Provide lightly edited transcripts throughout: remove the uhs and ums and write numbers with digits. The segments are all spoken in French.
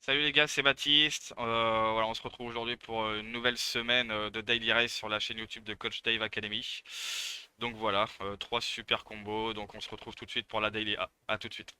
Salut les gars, c'est Baptiste. Voilà, on se retrouve aujourd'hui pour une nouvelle semaine de Daily Race sur la chaîne YouTube de Coach Dave Academy. Donc voilà, trois super combos. Donc on se retrouve tout de suite pour la Daily A. À tout de suite.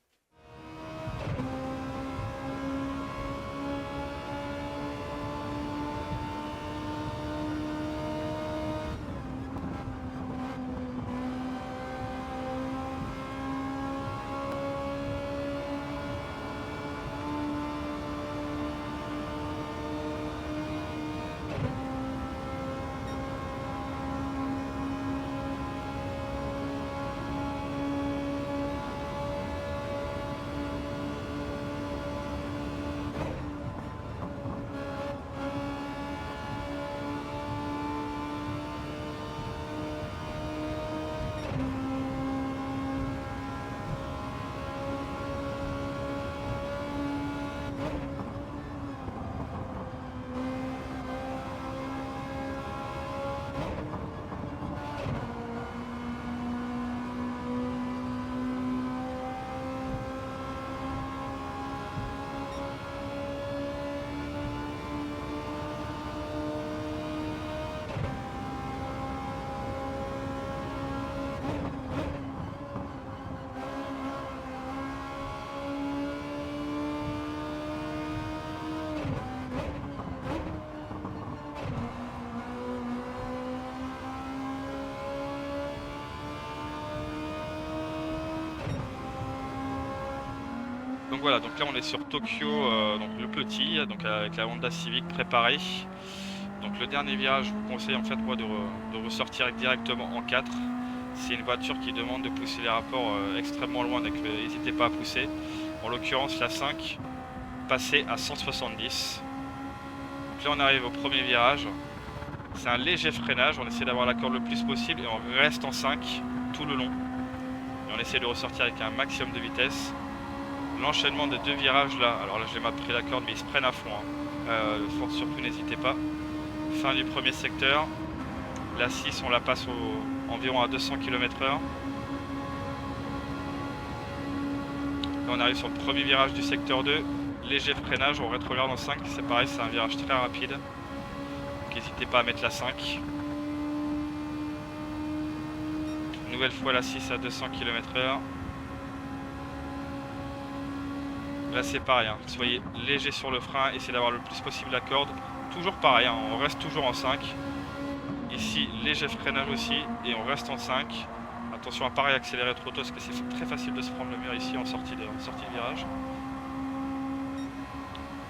Donc voilà, donc là on est sur Tokyo, donc le petit, donc avec la Honda Civic préparée. Donc le dernier virage, je vous conseille en fait moi de ressortir directement en 4. C'est une voiture qui demande de pousser les rapports extrêmement loin, donc n'hésitez pas à pousser. En l'occurrence la 5, passer à 170. Donc là on arrive au premier virage. C'est un léger freinage, on essaie d'avoir la corde le plus possible et on reste en 5 tout le long. Et on essaie de ressortir avec un maximum de vitesse. L'enchaînement des deux virages là, alors là j'ai mal pris la corde mais ils se prennent à fond. Surtout n'hésitez pas. Fin du premier secteur. La 6 on la passe environ à 200 km/h. Là on arrive sur le premier virage du secteur 2. Léger freinage, on rétrograde en 5, c'est pareil, c'est un virage très rapide. Donc n'hésitez pas à mettre la 5. Nouvelle fois la 6 à 200 km/h. Là c'est pareil, hein. Soyez léger sur le frein, essayez d'avoir le plus possible la corde. Toujours pareil, hein. On reste toujours en 5. Ici léger freinage aussi et on reste en 5. Attention à ne pas réaccélérer trop tôt parce que c'est très facile de se prendre le mur ici en sortie de virage.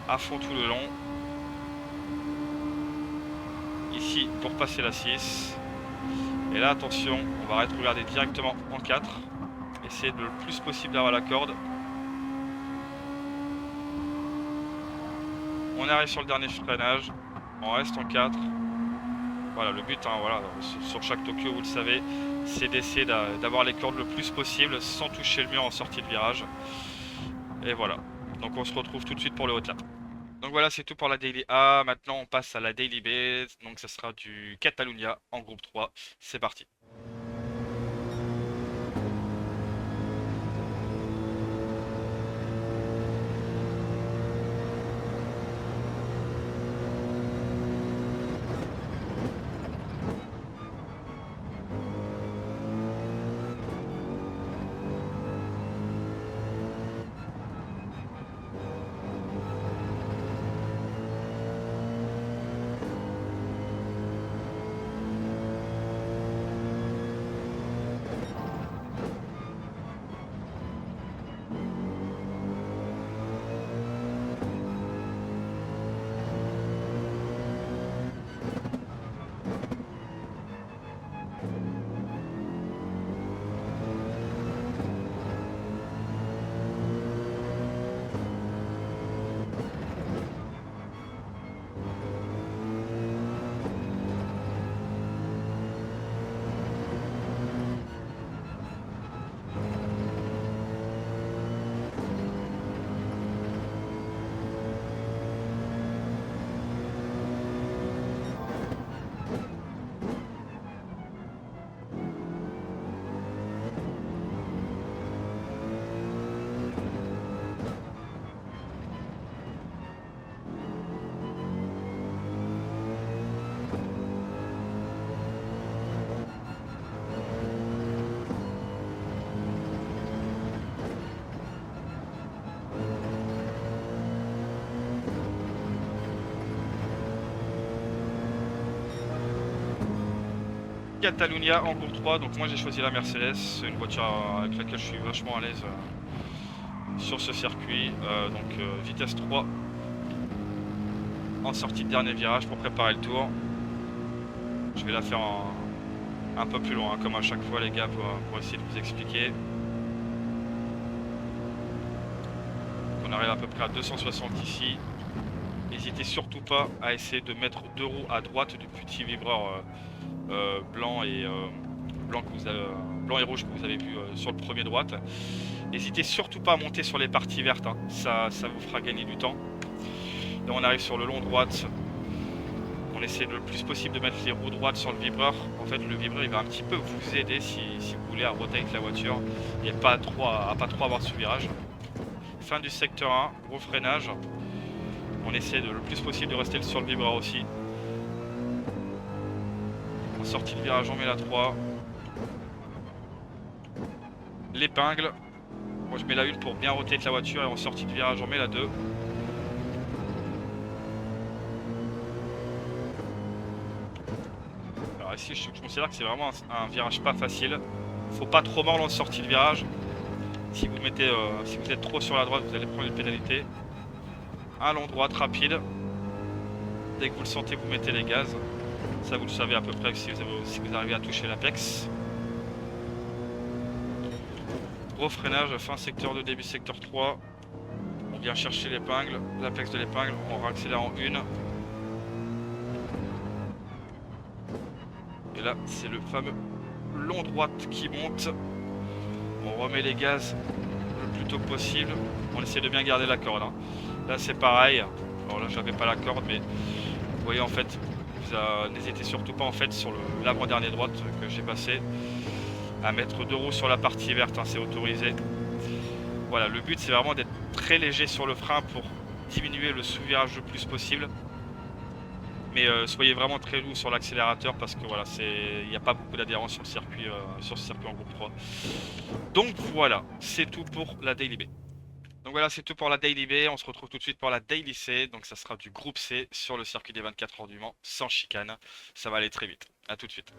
À fond tout le long. Ici pour passer la 6. Et là attention, on va rétrograder directement en 4. Essayez de le plus possible d'avoir la corde. On arrive sur le dernier freinage, on reste en 4. Voilà, le but, hein, voilà, sur chaque Tokyo, vous le savez, c'est d'essayer d'avoir les cordes le plus possible sans toucher le mur en sortie de virage. Et voilà, donc on se retrouve tout de suite pour le hot lap. Donc voilà, c'est tout pour la Daily A. Maintenant, on passe à la Daily B. Donc ça sera du Catalunya en groupe 3. C'est parti. Catalunya en cours 3, donc moi j'ai choisi la Mercedes, c'est une voiture avec laquelle je suis vachement à l'aise sur ce circuit. Vitesse 3 en sortie de dernier virage pour préparer le tour. Je vais la faire un peu plus loin, comme à chaque fois les gars, pour essayer de vous expliquer. On arrive à peu près à 260 ici. N'hésitez surtout pas à essayer de mettre 2 roues à droite du petit vibreur blanc et rouge que vous avez vu sur le premier droite. N'hésitez surtout pas à monter sur les parties vertes, hein. Ça vous fera gagner du temps. Là on arrive sur le long droite. On essaie le plus possible de mettre les roues droites sur le vibreur. En fait le vibreur il va un petit peu vous aider si vous voulez à roter avec la voiture et pas trop avoir ce virage. Fin du secteur 1, gros freinage. On essaie le plus possible de rester sur le vibreur aussi. En sortie de virage on met la 3. L'épingle. Moi je mets la 1 pour bien roter avec la voiture et en sortie de virage on met la 2. Alors ici je considère que c'est vraiment un virage pas facile. Faut pas trop mordre en sortie de virage. Si vous êtes trop sur la droite, vous allez prendre une pénalité. Un long droite rapide. Dès que vous le sentez, vous mettez les gaz. Ça vous le savez à peu près si vous arrivez à toucher l'apex. Gros freinage, fin secteur 2, début secteur 3. On vient chercher l'épingle, l'apex de l'épingle, on réaccélère en 1. Et là, c'est le fameux long droite qui monte. On remet les gaz le plus tôt possible. On essaie de bien garder la corde, hein. Là, c'est pareil. Alors là, j'avais pas la corde, mais vous voyez, en fait, n'hésitez surtout pas, en fait, sur l'avant-dernier droite que j'ai passé, à mettre 2 roues sur la partie verte, hein, c'est autorisé. Voilà, le but c'est vraiment d'être très léger sur le frein pour diminuer le sous-virage le plus possible. Mais soyez vraiment très doux sur l'accélérateur parce que voilà, il n'y a pas beaucoup d'adhérence sur ce circuit en groupe 3. Donc voilà, c'est tout pour la Daily B. Donc voilà, c'est tout pour la Daily B. On se retrouve tout de suite pour la Daily C. Donc ça sera du groupe C sur le circuit des 24 heures du Mans, sans chicane. Ça va aller très vite. A tout de suite.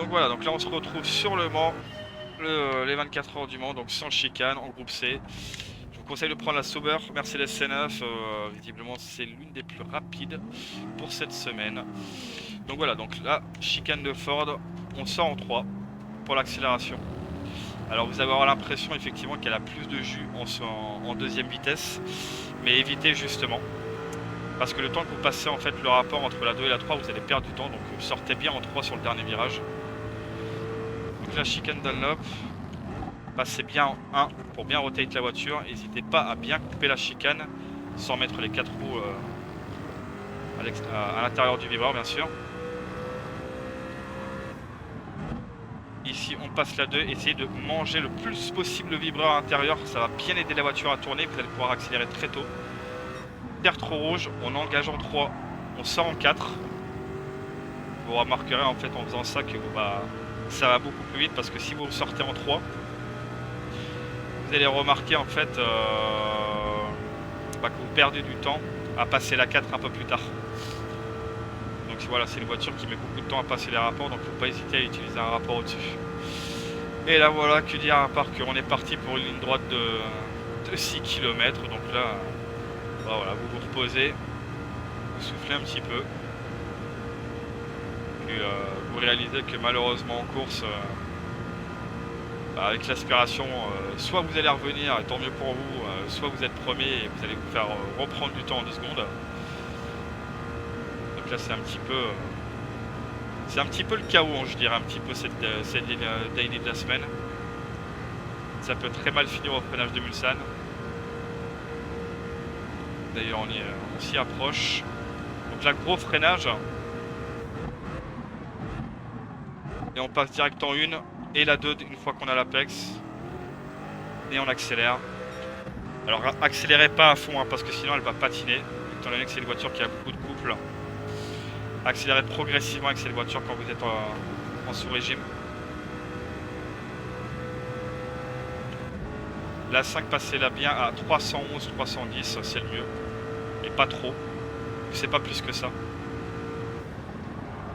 Donc voilà, donc là on se retrouve sur le Mans, les 24 heures du Mans, donc sans chicane, en groupe C. Je vous conseille de prendre la Sauber Mercedes C9, visiblement c'est l'une des plus rapides pour cette semaine. Donc voilà, donc là, chicane de Ford, on sort en 3 pour l'accélération. Alors vous allez avoir l'impression effectivement qu'elle a plus de jus en deuxième vitesse, mais évitez justement. Parce que le temps que vous passez en fait le rapport entre la 2 et la 3, vous allez perdre du temps, donc sortez bien en 3 sur le dernier virage. Donc la chicane Dunlop, passez bien en 1 pour bien rotate la voiture. N'hésitez pas à bien couper la chicane sans mettre les 4 roues à l'intérieur du vibreur bien sûr. Ici on passe la 2, essayez de manger le plus possible le vibreur intérieur, ça va bien aider la voiture à tourner, vous allez pouvoir accélérer très tôt. Terre trop rouge, on engage en 3, on sort en 4. Vous remarquerez en fait en faisant ça que ça va beaucoup plus vite parce que si vous sortez en 3, vous allez remarquer en fait que vous perdez du temps à passer la 4 un peu plus tard. Donc voilà, c'est une voiture qui met beaucoup de temps à passer les rapports, donc il ne faut pas hésiter à utiliser un rapport au-dessus. Et là voilà, que dire à part qu'on est parti pour une ligne droite de 6 km, donc là, voilà, vous vous reposez, vous soufflez un petit peu. Et vous réalisez que malheureusement en course, avec l'aspiration, soit vous allez revenir, et tant mieux pour vous, soit vous êtes premier et vous allez vous faire reprendre du temps en 2 secondes. Donc là c'est un petit peu le chaos, hein, je dirais un petit peu cette daily de la semaine. Ça peut très mal finir au freinage de Mulsanne. D'ailleurs on s'y approche. Donc là gros freinage. Et on passe direct en 1 et la 2 une fois qu'on a l'apex. Et on accélère. Alors accélérez pas à fond hein, parce que sinon elle va patiner. Étant donné que c'est une voiture qui a beaucoup de couple. Accélérez progressivement avec cette voiture quand vous êtes en sous-régime. La 5 passez-la bien à 311, 310, c'est le mieux. Et pas trop. C'est pas plus que ça.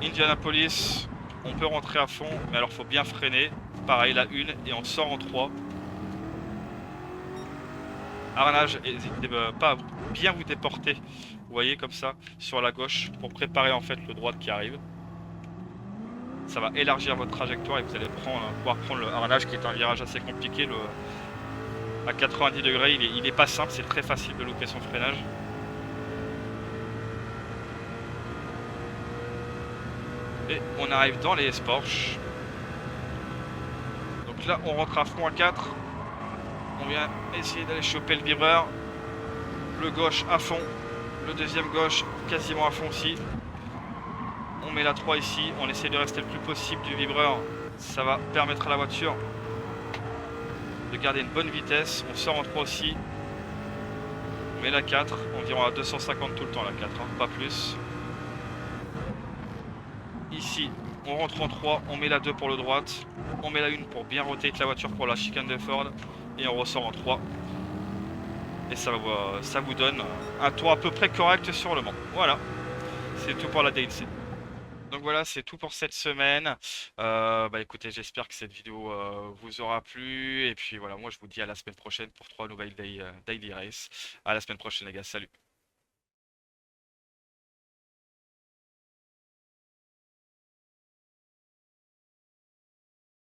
Indianapolis, on peut rentrer à fond, mais alors faut bien freiner. Pareil, la 1 et on sort en 3. Harnage, n'hésitez pas à bien vous déporter, vous voyez comme ça, sur la gauche, pour préparer en fait le droit qui arrive. Ça va élargir votre trajectoire et vous allez pouvoir prendre le harnage qui est un virage assez compliqué. À 90 degrés, il est pas simple, c'est très facile de louper son freinage. Et on arrive dans les S-Porsche. Donc là, on rentre à fond à 4. On vient essayer d'aller choper le vibreur. Le gauche à fond. Le deuxième gauche quasiment à fond aussi. On met la 3 ici. On essaie de rester le plus possible du vibreur. Ça va permettre à la voiture de garder une bonne vitesse. On sort en 3 aussi. On met la 4. Environ à 250 tout le temps la 4. Hein, pas plus. Ici, on rentre en 3. On met la 2 pour le droite. On met la 1 pour bien rotate la voiture pour la chicane de Ford. Et on ressort en 3. Et ça vous donne un tour à peu près correct sur le Mans. Voilà, c'est tout pour la DLC. Donc voilà, c'est tout pour cette semaine. Écoutez, j'espère que cette vidéo vous aura plu. Et puis voilà, moi je vous dis à la semaine prochaine pour 3 nouvelles Daily Race. À la semaine prochaine les gars, salut.